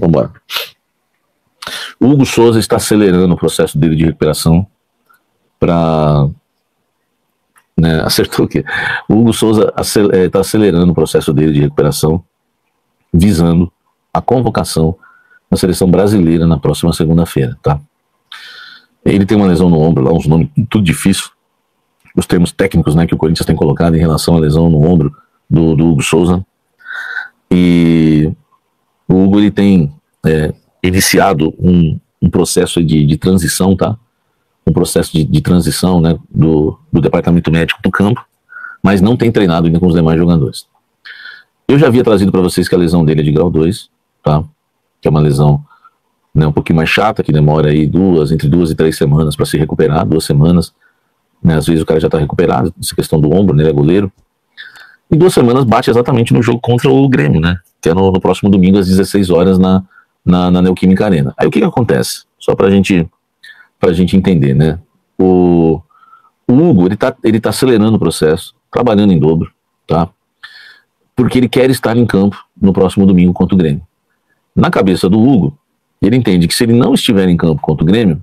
Vamos embora. O Hugo Souza está acelerando o processo dele de recuperação para... Né, acertou o quê? O Hugo Souza está acelerando o processo dele de recuperação, visando a convocação da seleção brasileira na próxima segunda-feira, tá? Ele tem uma lesão no ombro, lá uns nomes tudo difícil, os termos técnicos, né, que o Corinthians tem colocado em relação à lesão no ombro do Hugo Souza. E o Hugo, ele tem iniciado um processo de transição, tá? Um processo de transição, né, do departamento médico do campo, mas não tem treinado ainda com os demais jogadores. Eu já havia trazido para vocês que a lesão dele é de grau 2, tá? Que é uma lesão, né, um pouquinho mais chata, que demora aí entre 2 e 3 semanas para se recuperar, 2 semanas, né, às vezes o cara já está recuperado, essa questão do ombro, né, ele é goleiro. Em 2 semanas bate exatamente no jogo contra o Grêmio, né, que é no próximo domingo às 16 horas na Neoquímica Arena. Aí o que acontece? Só pra gente entender, né, o Hugo, ele tá acelerando o processo, trabalhando em dobro, tá, porque ele quer estar em campo no próximo domingo contra o Grêmio. Na cabeça do Hugo, ele entende que se ele não estiver em campo contra o Grêmio,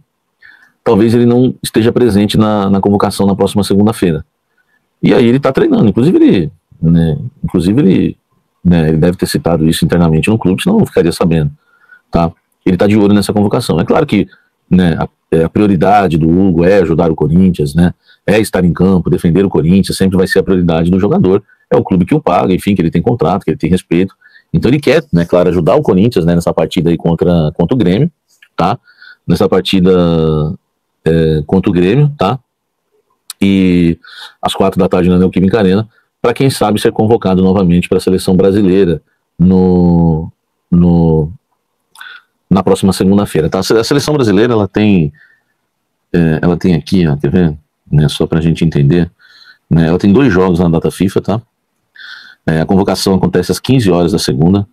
talvez ele não esteja presente na convocação na próxima segunda-feira. E aí ele está treinando, inclusive ele deve ter citado isso internamente no clube, senão não ficaria sabendo, tá? Ele está de olho nessa convocação. É claro que, né, a prioridade do Hugo é ajudar o Corinthians, né, é estar em campo, defender o Corinthians, sempre vai ser a prioridade do jogador, é o clube que o paga, enfim, que ele tem contrato, que ele tem respeito, então ele quer, né, claro, ajudar o Corinthians, né, nessa partida aí contra o Grêmio, tá, nessa partida contra o Grêmio, tá, e às 4 da tarde na Neoquímica Arena, para quem sabe ser convocado novamente para a seleção brasileira na próxima segunda-feira, tá? A seleção brasileira, ela tem aqui, ó, quer ver? Né, só pra gente entender, né, ela tem 2 jogos na data FIFA, tá? A convocação acontece às 15 horas da segunda,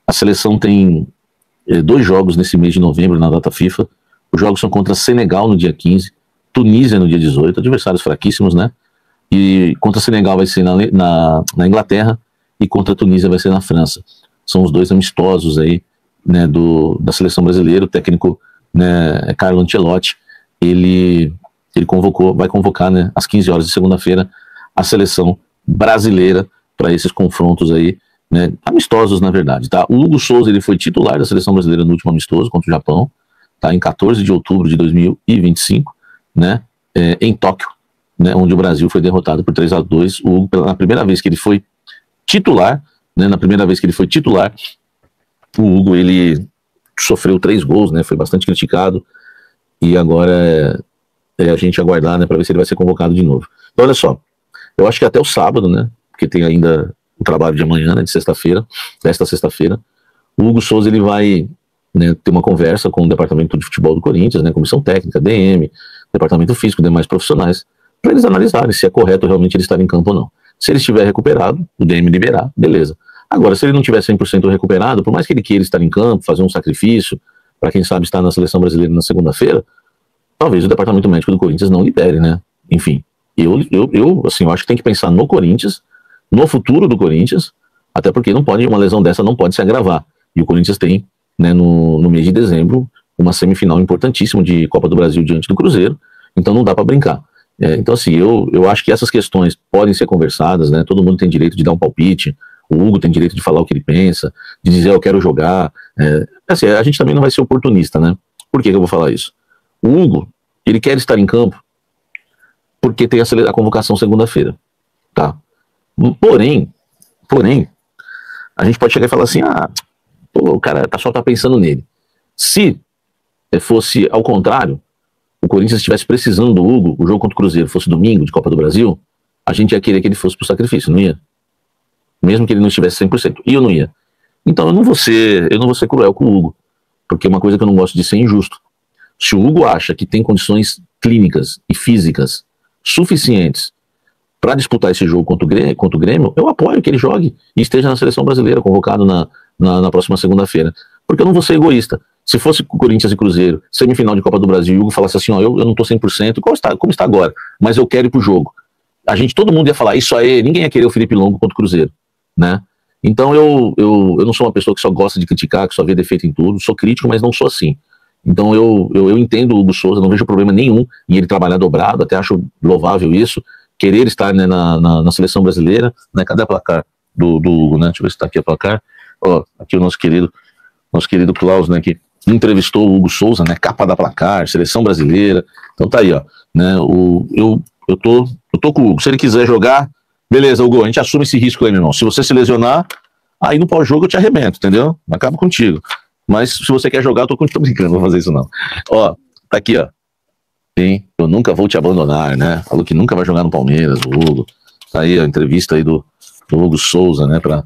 a seleção tem 2 jogos nesse mês de novembro na data FIFA, os jogos são contra Senegal no dia 15, Tunísia no dia 18, adversários fraquíssimos, né? E contra Senegal vai ser na Inglaterra e contra a Tunísia vai ser na França. São os 2 amistosos aí, né, da seleção brasileira. O técnico, né, Carlo Ancelotti, ele vai convocar, né, às 15 horas de segunda-feira a seleção brasileira para esses confrontos aí, né, amistosos na verdade, tá? O Hugo Souza, ele foi titular da seleção brasileira no último amistoso contra o Japão, tá, em 14 de outubro de 2025, né, em Tóquio, né, onde o Brasil foi derrotado por 3-2. O Hugo, na primeira vez que ele foi titular, né, o Hugo, ele sofreu 3 gols, né, foi bastante criticado, e agora é a gente aguardar, né, para ver se ele vai ser convocado de novo. Então olha só, eu acho que até o sábado, né, porque tem ainda o trabalho de amanhã, né, desta sexta-feira, o Hugo Souza, ele vai, né, ter uma conversa com o departamento de futebol do Corinthians, né, comissão técnica, DM, departamento físico, demais profissionais, para eles analisarem se é correto realmente ele estar em campo ou não. Se ele estiver recuperado, o DM liberar, beleza. Agora, se ele não estiver 100% recuperado, por mais que ele queira estar em campo, fazer um sacrifício, para quem sabe estar na seleção brasileira na segunda-feira, talvez o departamento médico do Corinthians não libere, né? Enfim, eu acho que tem que pensar no Corinthians, no futuro do Corinthians, até porque uma lesão dessa não pode se agravar. E o Corinthians tem, né, no mês de dezembro, uma semifinal importantíssima de Copa do Brasil diante do Cruzeiro, então não dá para brincar. Então assim, eu acho que essas questões podem ser conversadas, né? Todo mundo tem direito de dar um palpite, o Hugo tem direito de falar o que ele pensa, de dizer eu quero jogar, assim, a gente também não vai ser oportunista, né? Por que eu vou falar isso? O Hugo, ele quer estar em campo porque tem a convocação segunda-feira, tá? Porém, a gente pode chegar e falar assim, o cara só tá pensando nele. Se fosse ao contrário, o Corinthians estivesse precisando do Hugo, o jogo contra o Cruzeiro fosse domingo de Copa do Brasil, a gente ia querer que ele fosse pro sacrifício, não ia? Mesmo que ele não estivesse 100%, e eu não ia. Então eu não vou ser cruel com o Hugo, porque é uma coisa que eu não gosto de ser injusto. Se o Hugo acha que tem condições clínicas e físicas suficientes para disputar esse jogo contra o Grêmio, eu apoio que ele jogue e esteja na seleção brasileira, convocado na próxima segunda-feira. Porque eu não vou ser egoísta. Se fosse Corinthians e Cruzeiro, semifinal de Copa do Brasil, e o Hugo falasse assim, eu não tô 100%, como está agora, mas eu quero ir pro jogo. Todo mundo ia falar, isso aí, ninguém ia querer o Felipe Longo contra o Cruzeiro, né? Então eu não sou uma pessoa que só gosta de criticar, que só vê defeito em tudo, sou crítico, mas não sou assim. Então eu entendo o Hugo Souza, não vejo problema nenhum em ele trabalhar dobrado, até acho louvável isso, querer estar, né, na seleção brasileira, né? Cadê a placar do Hugo, né? Deixa eu ver se tá aqui a placar. Ó, aqui o nosso querido Klaus, né, que entrevistou o Hugo Souza, né, capa da placar, seleção brasileira. Então tá aí, ó, né, eu tô com o Hugo. Se ele quiser jogar, beleza, Hugo, a gente assume esse risco aí, meu irmão. Se você se lesionar, aí no pós-jogo eu te arrebento, entendeu? Acabo contigo. Mas se você quer jogar, eu tô brincando, não vou fazer isso não. Ó, tá aqui, ó. Sim, eu nunca vou te abandonar, né? Falou que nunca vai jogar no Palmeiras, o Hugo. Tá aí a entrevista aí do Hugo Souza, né, pra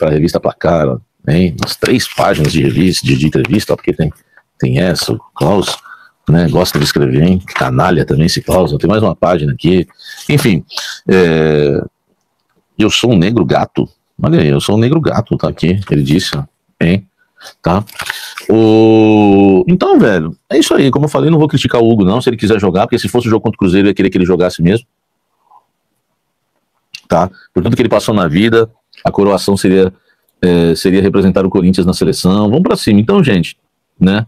revista Placar, ó. Tem umas 3 páginas de revista, de entrevista, ó, porque tem essa, o Klaus, né, gosta de escrever, hein? Canalha também esse Klaus, tem mais uma página aqui. Enfim, eu sou um negro gato. Olha aí, eu sou um negro gato, tá aqui, ele disse, ó, hein? Tá? Então, velho, é isso aí. Como eu falei, não vou criticar o Hugo, não, se ele quiser jogar, porque se fosse o jogo contra o Cruzeiro, eu ia querer que ele jogasse mesmo. Tá? Por tudo que ele passou na vida, a coroação seria representar o Corinthians na seleção. Vamos pra cima. Então, gente, né?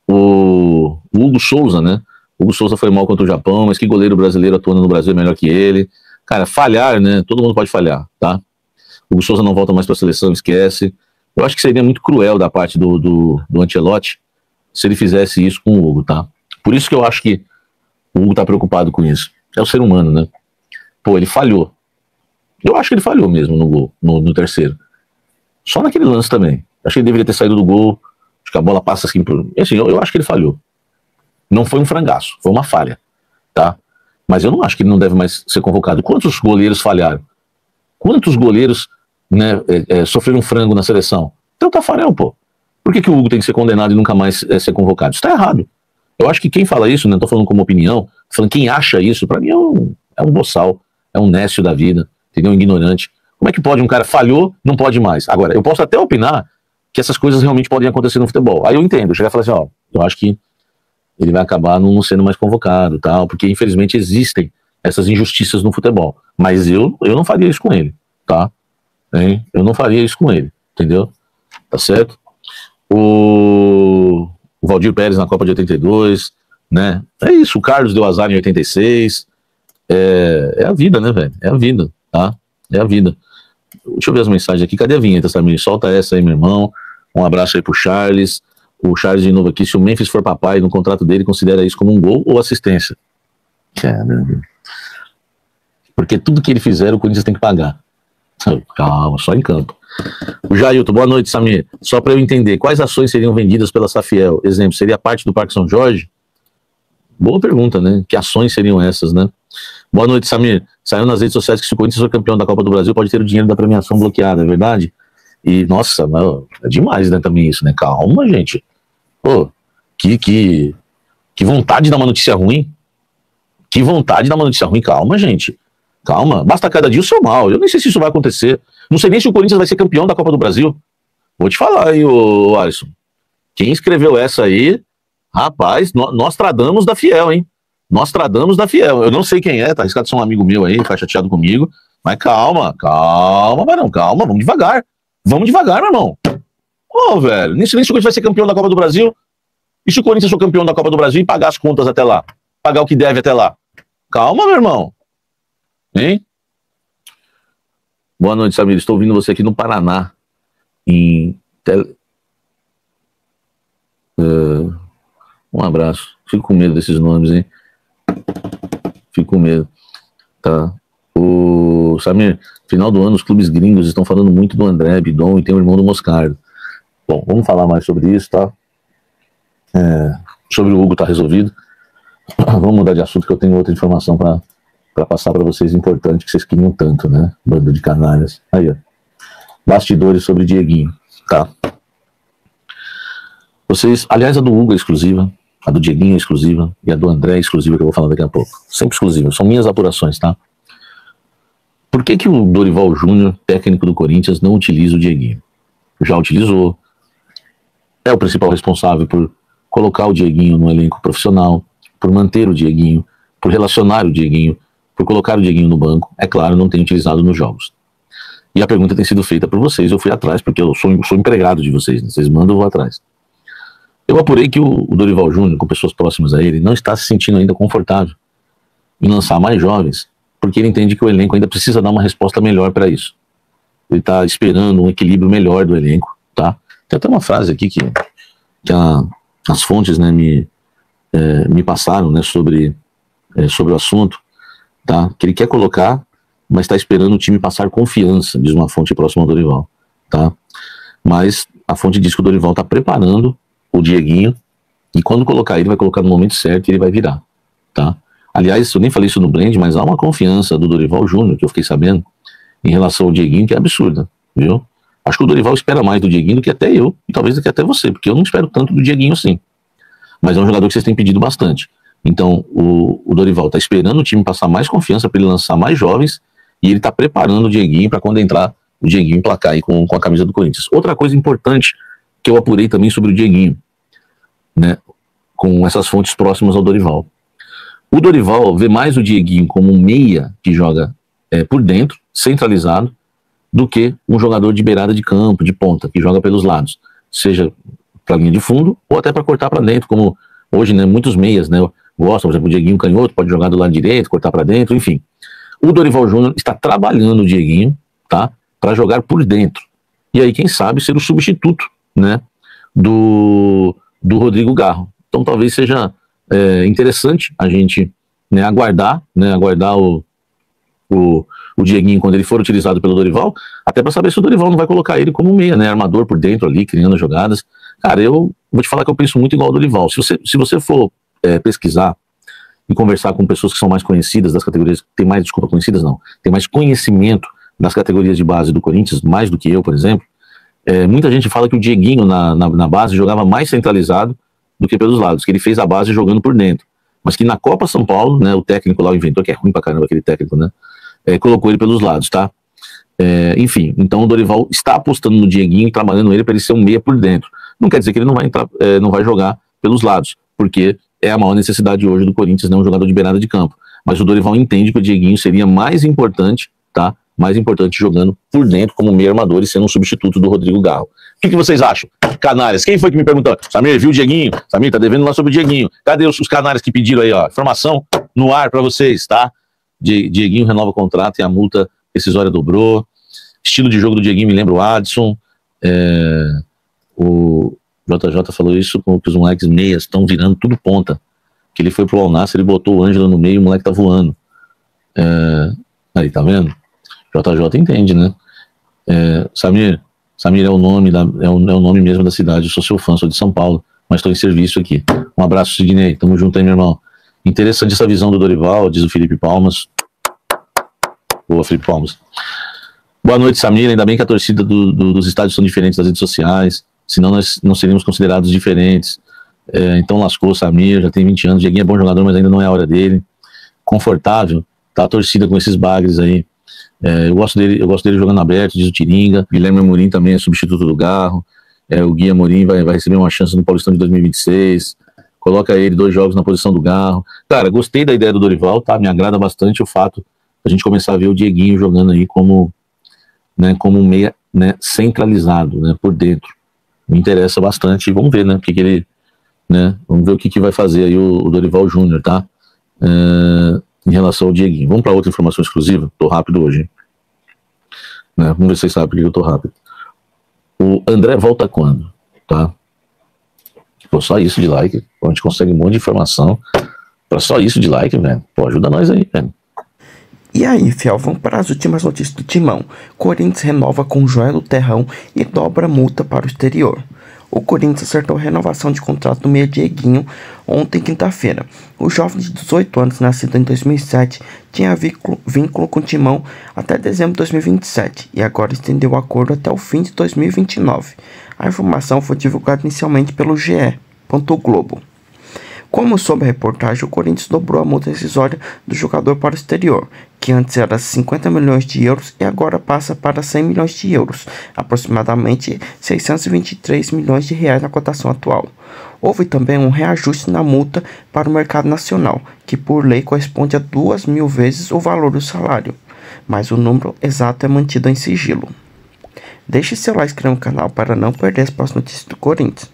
O Hugo Souza, né? O Hugo Souza foi mal contra o Japão, mas que goleiro brasileiro atuando no Brasil é melhor que ele. Cara, falhar, né? Todo mundo pode falhar, tá? O Hugo Souza não volta mais pra seleção, esquece. Eu acho que seria muito cruel da parte do Ancelotti se ele fizesse isso com o Hugo, tá? Por isso que eu acho que o Hugo tá preocupado com isso. É o ser humano, né? Pô, ele falhou. Eu acho que ele falhou mesmo no gol, no terceiro. Só naquele lance também. Acho que ele deveria ter saído do gol. Acho que a bola passa assim por... Assim, eu acho que ele falhou. Não foi um frangaço, foi uma falha, tá? Mas eu não acho que ele não deve mais ser convocado. Quantos goleiros falharam? Quantos goleiros, né, sofreram um frango na seleção? Então, Tafarel, pô. Por que o Hugo tem que ser condenado e nunca mais ser convocado? Isso tá errado. Eu acho que quem fala isso, não tô falando como opinião, tô falando quem acha isso, pra mim é um boçal, é um nécio da vida, entendeu? Um ignorante. Como é que pode um cara falhou, não pode mais? Agora, eu posso até opinar que essas coisas realmente podem acontecer no futebol. Aí eu entendo, eu chegar e falar assim, ó, eu acho que ele vai acabar não sendo mais convocado, tal, porque infelizmente existem essas injustiças no futebol. Mas eu não faria isso com ele, tá? Hein? Eu não faria isso com ele, entendeu? Tá certo? O Valdir Pérez na Copa de 82, né? É isso, o Carlos deu azar em 86. É a vida, né, velho? É a vida, tá? É a vida. Deixa eu ver as mensagens aqui. Cadê a vinheta, Samir? Solta essa aí, meu irmão. Um abraço aí pro Charles. O Charles de novo aqui. Se o Memphis for papai no contrato dele, considera isso como um gol ou assistência? Caramba. Porque tudo que ele fizer, o Corinthians tem que pagar. Calma, só em campo. O Jailton, boa noite, Samir. Só para eu entender, quais ações seriam vendidas pela Safiel? Exemplo, seria parte do Parque São Jorge? Boa pergunta, né? Que ações seriam essas, né? Boa noite, Samir. Saiu nas redes sociais que se o Corinthians for campeão da Copa do Brasil, pode ter o dinheiro da premiação bloqueado, é verdade? E, nossa, é demais, né, também isso, né? Calma, gente. Pô, que vontade de dar uma notícia ruim. Que vontade de dar uma notícia ruim. Calma, gente. Calma. Basta cada dia o seu mal. Eu nem sei se isso vai acontecer. Não sei nem se o Corinthians vai ser campeão da Copa do Brasil. Vou te falar aí, ô Alisson. Quem escreveu essa aí, rapaz, nós tradamos da Fiel, hein? Nós tradamos da Fiel. Eu não sei quem tá arriscado ser um amigo meu aí, ficar chateado comigo. Mas calma, Barão, calma, vamos devagar. Vamos devagar, meu irmão. Ô, velho, nem se o Corinthians vai ser campeão da Copa do Brasil. E se o Corinthians for campeão da Copa do Brasil e pagar as contas até lá? Pagar o que deve até lá? Calma, meu irmão. Hein? Boa noite, Samir. Estou ouvindo você aqui no Paraná. Um abraço. Fico com medo desses nomes, hein? Fico com medo. Tá. O Samir, final do ano, os clubes gringos estão falando muito do André Bidon e tem o irmão do Moscardo. Bom, vamos falar mais sobre isso, tá? Sobre o Hugo tá resolvido. Vamos mudar de assunto que eu tenho outra informação para passar para vocês importante que vocês queriam tanto, né? Bando de canalhas. Aí, ó. Bastidores sobre Dieguinho, tá? Vocês, aliás, a do Hugo é exclusiva, a do Dieguinho é exclusiva e a do André é exclusiva que eu vou falar daqui a pouco. Sempre exclusiva, são minhas apurações, tá? Por que o Dorival Júnior, técnico do Corinthians, não utiliza o Dieguinho? Já utilizou, é o principal responsável por colocar o Dieguinho no elenco profissional, por manter o Dieguinho, por relacionar o Dieguinho, por colocar o Dieguinho no banco. É claro, não tem utilizado nos jogos. E a pergunta tem sido feita por vocês, eu fui atrás, porque eu sou empregado de vocês, né? Vocês mandam, eu vou atrás. Eu apurei que o Dorival Júnior, com pessoas próximas a ele, não está se sentindo ainda confortável em lançar mais jovens, porque ele entende que o elenco ainda precisa dar uma resposta melhor para isso. Ele está esperando um equilíbrio melhor do elenco, tá? Tem até uma frase aqui que as fontes, né, me passaram, né, sobre o assunto, tá? Que ele quer colocar, mas está esperando o time passar confiança, diz uma fonte próxima ao Dorival, tá? Mas a fonte diz que o Dorival está preparando o Dieguinho, e quando colocar ele, vai colocar no momento certo e ele vai virar, tá? Aliás, eu nem falei isso no Blend, mas há uma confiança do Dorival Júnior, que eu fiquei sabendo, em relação ao Dieguinho, que é absurda, viu? Acho que o Dorival espera mais do Dieguinho do que até eu, e talvez do que até você, porque eu não espero tanto do Dieguinho assim. Mas é um jogador que vocês têm pedido bastante. Então, o Dorival está esperando o time passar mais confiança para ele lançar mais jovens, e ele está preparando o Dieguinho para quando entrar o Dieguinho emplacar aí com a camisa do Corinthians. Outra coisa importante que eu apurei também sobre o Dieguinho, né, com essas fontes próximas ao Dorival. O Dorival vê mais o Dieguinho como um meia que joga por dentro, centralizado, do que um jogador de beirada de campo, de ponta, que joga pelos lados, seja para a linha de fundo ou até para cortar para dentro, como hoje, né, muitos meias, né, gostam, por exemplo, o Dieguinho canhoto, pode jogar do lado direito, cortar para dentro, enfim. O Dorival Júnior está trabalhando o Dieguinho, tá, para jogar por dentro. E aí, quem sabe, ser o substituto, né, do Rodrigo Garro. Então talvez seja interessante a gente, né, aguardar o Dieguinho quando ele for utilizado pelo Dorival, até para saber se o Dorival não vai colocar ele como meia, né, armador por dentro ali, criando jogadas. Cara, eu vou te falar que eu penso muito igual ao Dorival. Se você for pesquisar e conversar com pessoas que são mais conhecidas das categorias, tem mais conhecimento das categorias de base do Corinthians, mais do que eu, por exemplo, muita gente fala que o Dieguinho na base jogava mais centralizado do que pelos lados, que ele fez a base jogando por dentro, mas que na Copa São Paulo, né, o técnico lá, o inventor, que é ruim pra caramba aquele técnico, né, colocou ele pelos lados, tá? Enfim, então o Dorival está apostando no Dieguinho e trabalhando ele para ele ser um meia por dentro. Não quer dizer que ele não vai entrar, não vai jogar pelos lados, porque é a maior necessidade hoje do Corinthians, né, um jogador de beirada de campo. Mas o Dorival entende que o Dieguinho seria mais importante, tá? Mais importante jogando por dentro como meio armador e sendo um substituto do Rodrigo Garro. O que vocês acham? Canalhas, quem foi que me perguntou? Samir, viu o Dieguinho? Samir, tá devendo lá sobre o Dieguinho. Cadê os canalhas que pediram aí, ó? Informação no ar pra vocês, tá? Dieguinho renova o contrato e a multa rescisória dobrou. Estilo de jogo do Dieguinho me lembra o Adson. O JJ falou isso com que os moleques meias estão virando tudo ponta. Que ele foi pro Al-Nassr, ele botou o Ângelo no meio e o moleque tá voando. Aí, tá vendo? JJ entende, né? Samir é o nome é o nome mesmo da cidade. Eu sou seu fã, sou de São Paulo, mas estou em serviço aqui. Um abraço, Sidney. Tamo junto aí, meu irmão. Interessante essa visão do Dorival, diz o Felipe Palmas. Boa, Felipe Palmas. Boa noite, Samir. Ainda bem que a torcida dos estádios são diferentes das redes sociais, senão nós não seríamos considerados diferentes. Então lascou, Samir, já tem 20 anos. Dieguinho é bom jogador, mas ainda não é a hora dele. Confortável, tá a torcida com esses bagres aí. Eu gosto dele jogando aberto, diz o Tiringa. Guilherme Amorim também é substituto do Garro. O Gui Amorim vai receber uma chance no Paulistão de 2026. Coloca ele 2 jogos na posição do Garro. Cara, gostei da ideia do Dorival, tá? Me agrada bastante o fato de a gente começar a ver o Dieguinho jogando aí como um meia, né, centralizado, né, por dentro. Me interessa bastante. Vamos ver, né, vamos ver o que vai fazer aí o Dorival Júnior, tá? Em relação ao Dieguinho. Vamos para outra informação exclusiva. Tô rápido hoje, hein? Vamos ver se vocês sabem por que eu tô rápido. O André volta quando? Tá? Pô, só isso de like. A gente consegue um monte de informação. Pra só isso de like, velho. Pô, ajuda nós aí, velho. E aí, fiel, vamos para as últimas notícias do Timão. Corinthians renova com Joel do Terrão e dobra multa para o exterior. O Corinthians acertou a renovação de contrato do meia Dieguinho ontem, quinta-feira. O jovem de 18 anos, nascido em 2007, tinha vínculo com o Timão até dezembro de 2027 e agora estendeu o acordo até o fim de 2029. A informação foi divulgada inicialmente pelo GE. Globo. Como soube a reportagem, o Corinthians dobrou a multa rescisória do jogador para o exterior, que antes era 50 milhões de euros e agora passa para 100 milhões de euros, aproximadamente 623 milhões de reais na cotação atual. Houve também um reajuste na multa para o mercado nacional, que por lei corresponde a 2.000 vezes o valor do salário. mas o número exato é mantido em sigilo. Deixe seu like e inscreva no canal para não perder as próximas notícias do Corinthians.